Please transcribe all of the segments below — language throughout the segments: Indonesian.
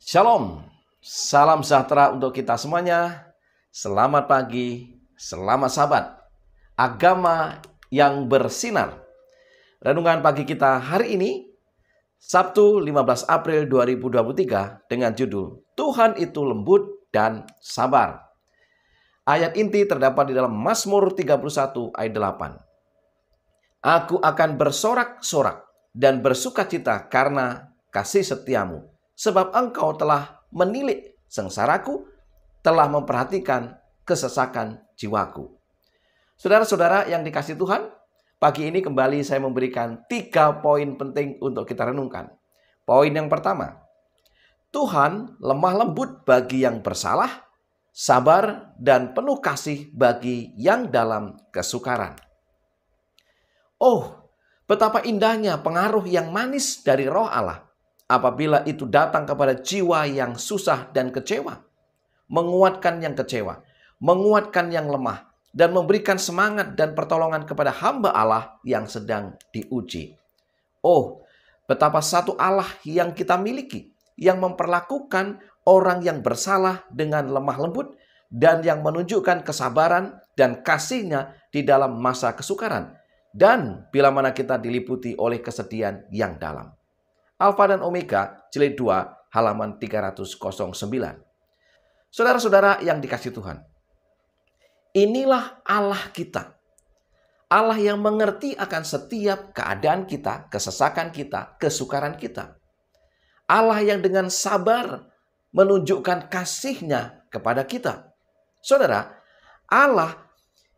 Shalom, salam sejahtera untuk kita semuanya. Selamat pagi, selamat sahabat. Agama yang bersinar. Renungan pagi kita hari ini, Sabtu 15 April 2023 dengan judul Tuhan itu lembut dan sabar. Ayat inti terdapat di dalam Mazmur 31 ayat 8. Aku akan bersorak-sorak dan bersukacita karena kasih setiamu. Sebab engkau telah menilik sengsaraku, telah memperhatikan kesesakan jiwaku. Saudara-saudara yang dikasihi Tuhan, pagi ini kembali saya memberikan 3 poin penting untuk kita renungkan. Poin yang pertama, Tuhan lemah lembut bagi yang bersalah, sabar dan penuh kasih bagi yang dalam kesukaran. Oh, betapa indahnya pengaruh yang manis dari Roh Allah apabila itu datang kepada jiwa yang susah dan kecewa, menguatkan yang kecewa, menguatkan yang lemah, dan memberikan semangat dan pertolongan kepada hamba Allah yang sedang diuji. Oh, betapa satu Allah yang kita miliki, yang memperlakukan orang yang bersalah dengan lemah lembut, dan yang menunjukkan kesabaran dan kasih-Nya di dalam masa kesukaran, dan bila mana kita diliputi oleh kesedihan yang dalam. Alfa dan Omega, jilid 2, halaman 309. Saudara-saudara yang dikasihi Tuhan, inilah Allah kita. Allah yang mengerti akan setiap keadaan kita, kesesakan kita, kesukaran kita. Allah yang dengan sabar menunjukkan kasih-Nya kepada kita. Saudara, Allah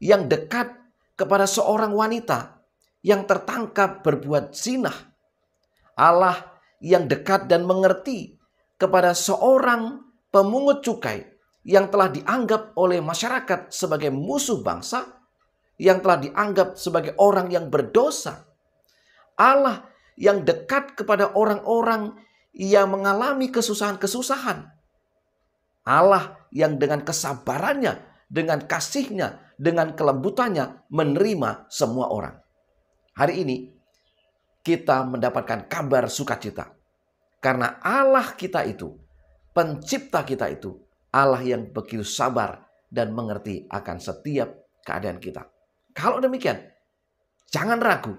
yang dekat kepada seorang wanita yang tertangkap berbuat zina. Allah yang dekat dan mengerti kepada seorang pemungut cukai yang telah dianggap oleh masyarakat sebagai musuh bangsa, yang telah dianggap sebagai orang yang berdosa. Allah yang dekat kepada orang-orang yang mengalami kesusahan-kesusahan. Allah yang dengan kesabarannya, dengan kasih-Nya, dengan kelembutannya menerima semua orang. Hari ini kita mendapatkan kabar sukacita. Karena Allah kita itu, pencipta kita itu, Allah yang begitu sabar dan mengerti akan setiap keadaan kita. Kalau demikian, jangan ragu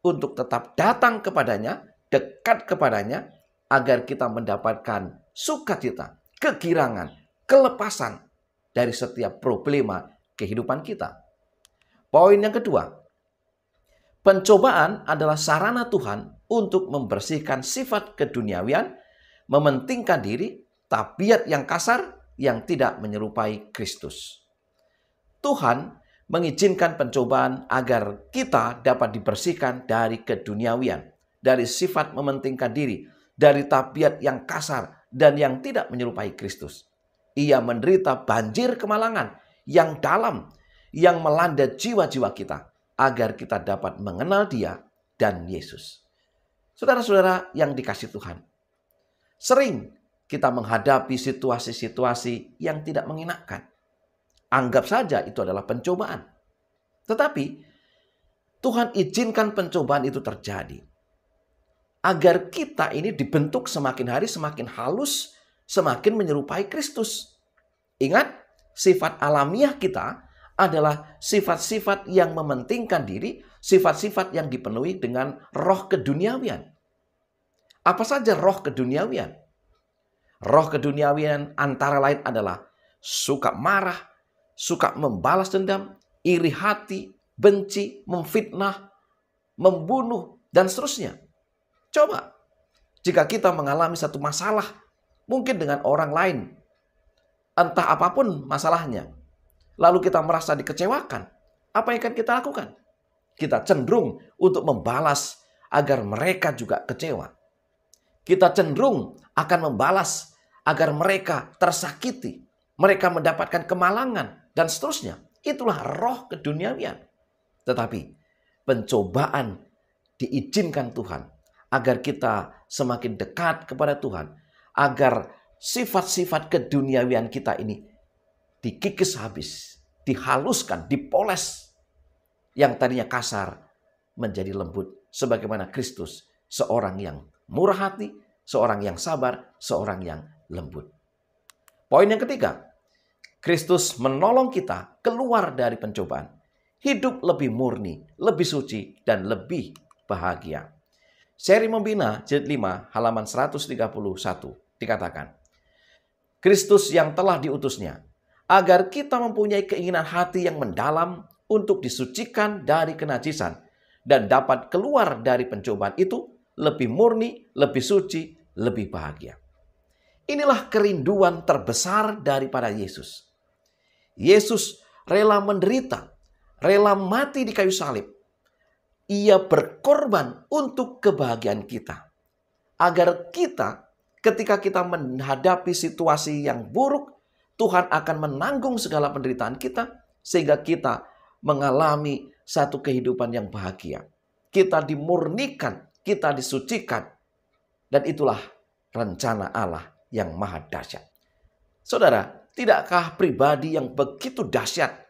untuk tetap datang kepadanya, dekat kepadanya, agar kita mendapatkan sukacita, kegirangan, kelepasan dari setiap problema kehidupan kita. Poin yang kedua, pencobaan adalah sarana Tuhan untuk membersihkan sifat keduniawian, mementingkan diri, tabiat yang kasar yang tidak menyerupai Kristus. Tuhan mengizinkan pencobaan agar kita dapat dibersihkan dari keduniawian, dari sifat mementingkan diri, dari tabiat yang kasar dan yang tidak menyerupai Kristus. Ia menderita banjir kemalangan yang dalam yang melanda jiwa-jiwa kita, agar kita dapat mengenal Dia dan Yesus. Saudara-saudara yang dikasihi Tuhan, sering kita menghadapi situasi-situasi yang tidak mengenakan. Anggap saja itu adalah pencobaan. Tetapi Tuhan izinkan pencobaan itu terjadi agar kita ini dibentuk semakin hari semakin halus, semakin menyerupai Kristus. Ingat, sifat alamiah kita adalah sifat-sifat yang mementingkan diri, sifat-sifat yang dipenuhi dengan roh keduniawian. Apa saja roh keduniawian? Roh keduniawian antara lain adalah suka marah, suka membalas dendam, iri hati, benci, memfitnah, membunuh, dan seterusnya. Coba, jika kita mengalami satu masalah, mungkin dengan orang lain, entah apapun masalahnya, lalu kita merasa dikecewakan, apa yang akan kita lakukan? Kita cenderung untuk membalas agar mereka juga kecewa. Kita cenderung akan membalas agar mereka tersakiti, mereka mendapatkan kemalangan, dan seterusnya. Itulah roh keduniawian. Tetapi pencobaan diizinkan Tuhan agar kita semakin dekat kepada Tuhan, agar sifat-sifat keduniawian kita ini dikikis habis, dihaluskan, dipoles. Yang tadinya kasar menjadi lembut, sebagaimana Kristus, seorang yang murah hati, seorang yang sabar, seorang yang lembut. Poin yang ketiga, Kristus menolong kita keluar dari pencobaan. Hidup lebih murni, lebih suci, dan lebih bahagia. Seri Membina jilid 5 halaman 131 dikatakan, Kristus yang telah diutusnya, agar kita mempunyai keinginan hati yang mendalam untuk disucikan dari kenajisan dan dapat keluar dari pencobaan itu lebih murni, lebih suci, lebih bahagia. Inilah kerinduan terbesar daripada Yesus. Yesus rela menderita, rela mati di kayu salib. Ia berkorban untuk kebahagiaan kita. Agar kita, ketika kita menghadapi situasi yang buruk, Tuhan akan menanggung segala penderitaan kita, sehingga kita mengalami satu kehidupan yang bahagia. Kita dimurnikan, kita disucikan. Dan itulah rencana Allah yang maha dahsyat. Saudara, tidakkah pribadi yang begitu dahsyat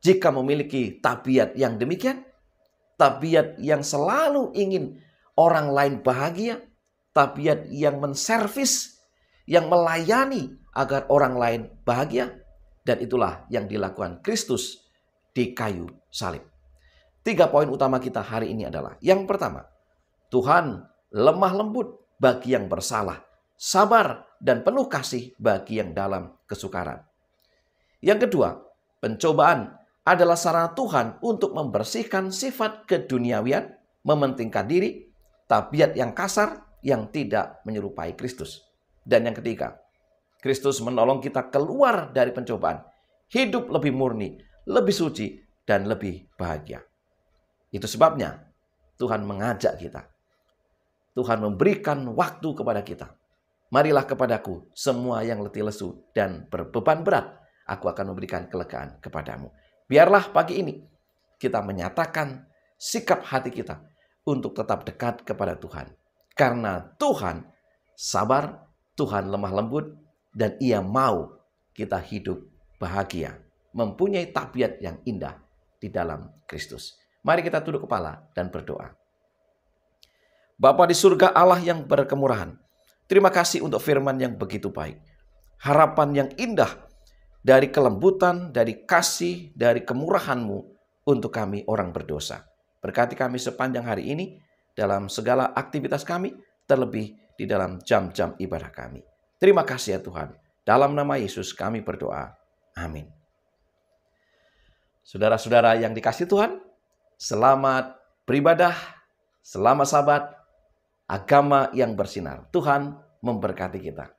jika memiliki tabiat yang demikian? Tabiat yang selalu ingin orang lain bahagia, tabiat yang menservis, yang melayani agar orang lain bahagia. Dan itulah yang dilakukan Kristus di kayu salib. 3 poin utama kita hari ini adalah, yang pertama, Tuhan lemah lembut bagi yang bersalah, sabar dan penuh kasih bagi yang dalam kesukaran. Yang kedua, pencobaan adalah sarana Tuhan untuk membersihkan sifat keduniawian, mementingkan diri, tabiat yang kasar yang tidak menyerupai Kristus. Dan yang ketiga, Kristus menolong kita keluar dari pencobaan, hidup lebih murni, lebih suci, dan lebih bahagia. Itu sebabnya Tuhan mengajak kita. Tuhan memberikan waktu kepada kita. Marilah kepadaku semua yang letih lesu dan berbeban berat, aku akan memberikan kelegaan kepadamu. Biarlah pagi ini kita menyatakan sikap hati kita untuk tetap dekat kepada Tuhan. Karena Tuhan sabar, Tuhan lemah lembut, dan Ia mau kita hidup bahagia, mempunyai tabiat yang indah di dalam Kristus. Mari kita tunduk kepala dan berdoa. Bapa di surga, Allah yang berkemurahan, terima kasih untuk firman yang begitu baik. Harapan yang indah dari kelembutan, dari kasih, dari kemurahan-Mu untuk kami orang berdosa. Berkati kami sepanjang hari ini dalam segala aktivitas kami, terlebih di dalam jam-jam ibadah kami. Terima kasih ya Tuhan. Dalam nama Yesus kami berdoa. Amin. Saudara-saudara yang dikasihi Tuhan, selamat beribadah, selamat sabat, agama yang bersinar. Tuhan memberkati kita.